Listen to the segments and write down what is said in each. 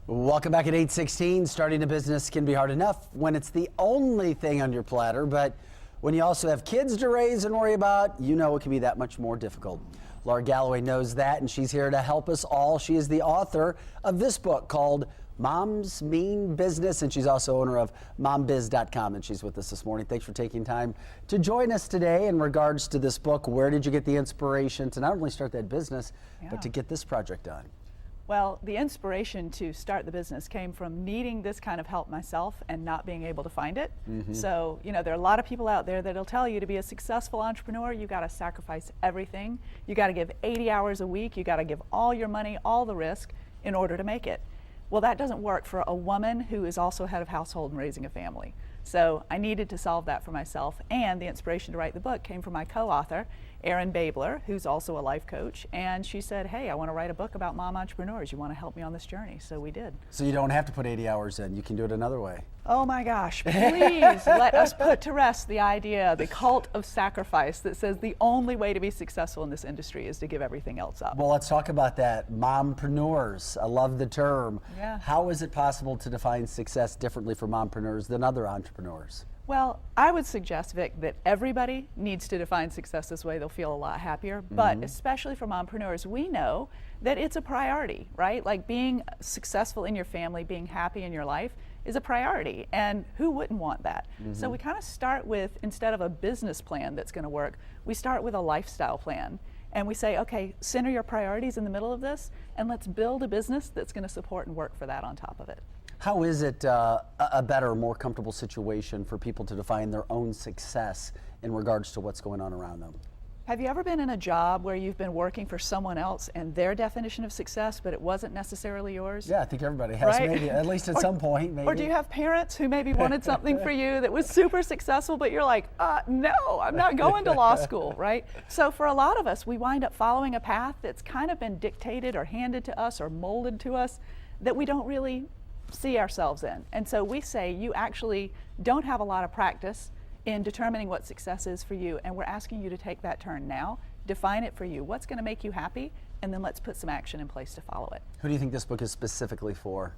Welcome back at 8:16. Starting a business can be hard enough when it's the only thing on your platter, but when you also have kids to raise and worry about, you know it can be that much more difficult. Lara Galloway knows that, and she's here to help us all. She is the author of this book called Moms Mean Business, and she's also owner of mombiz.com, and she's with us this morning. Thanks for taking time to join us today in regards to this book. Where did you get the inspiration to not only start that business, but to get this project done? Well, the inspiration to start the business came from needing this kind of help myself and not being able to find it. So, you know, there are a lot of people out there that'll tell you to be a successful entrepreneur, you got to sacrifice everything. You got to give 80 hours a week. You got to give all your money, all the risk in order to make it. Well, that doesn't work for a woman who is also head of household and raising a family. So I needed to solve that for myself, and the inspiration to write the book came from my co-author, Erin Babler, who's also a life coach, and she said, hey, I want to write a book about mom entrepreneurs. You want to help me on this journey? So we did. So you don't have to put 80 hours in. You can do it another way. Oh my gosh, please let us put to rest the idea, the cult of sacrifice that says the only way to be successful in this industry is to give everything else up. Well, let's talk about that. Mompreneurs, I love the term. Yeah. How is it possible to define success differently for mompreneurs than other entrepreneurs? Well, I would suggest, Vic, that everybody needs to define success this way. They'll feel a lot happier, but especially for mompreneurs, we know that it's a priority, right? Like being successful in your family, being happy in your life is a priority, and who wouldn't want that? So we kind of start with, instead of a business plan that's going to work, we start with a lifestyle plan. And we say, okay, center your priorities in the middle of this, and let's build a business that's going to support and work for that on top of it. How is it a better, more comfortable situation for people to define their own success in regards to what's going on around them? Have you ever been in a job where you've been working for someone else and their definition of success, but it wasn't necessarily yours? Yeah, I think everybody has, right? maybe, at least at some point, maybe. Or do you have parents who maybe wanted something for you that was super successful, but you're like, no, I'm not going to law school, right? So for a lot of us, we wind up following a path that's kind of been dictated or handed to us or molded to us that we don't really see ourselves in. And so we say you actually don't have a lot of practice in determining what success is for you, and we're asking you to take that turn now, define it for you. What's going to make you happy, and then let's put some action in place to follow it. Who do you think this book is specifically for?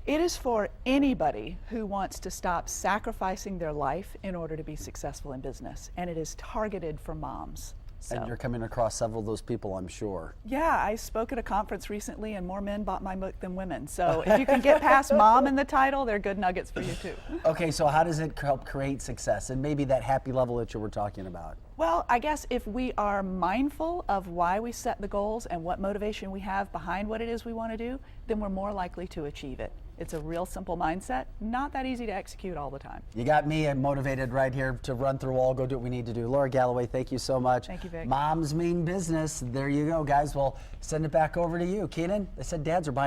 It is for anybody who wants to stop sacrificing their life in order to be successful in business, and it is targeted for moms. So. And you're coming across several of those people, I'm sure. Yeah, I spoke at a conference recently and more men bought my book than women. So if you can get past mom in the title, they're good nuggets for you too. Okay, so how does it help create success and maybe that happy level that you were talking about? Well, I guess if we are mindful of why we set the goals and what motivation we have behind what it is we want to do, then we're more likely to achieve it. It's a real simple mindset, not that easy to execute all the time. You got me motivated right here to run through all, go do what we need to do. Lara Galloway, thank you so much. Thank you, Vic. Moms Mean Business. There you go, guys. Well, send it back over to you. Keenan, they said dads are buying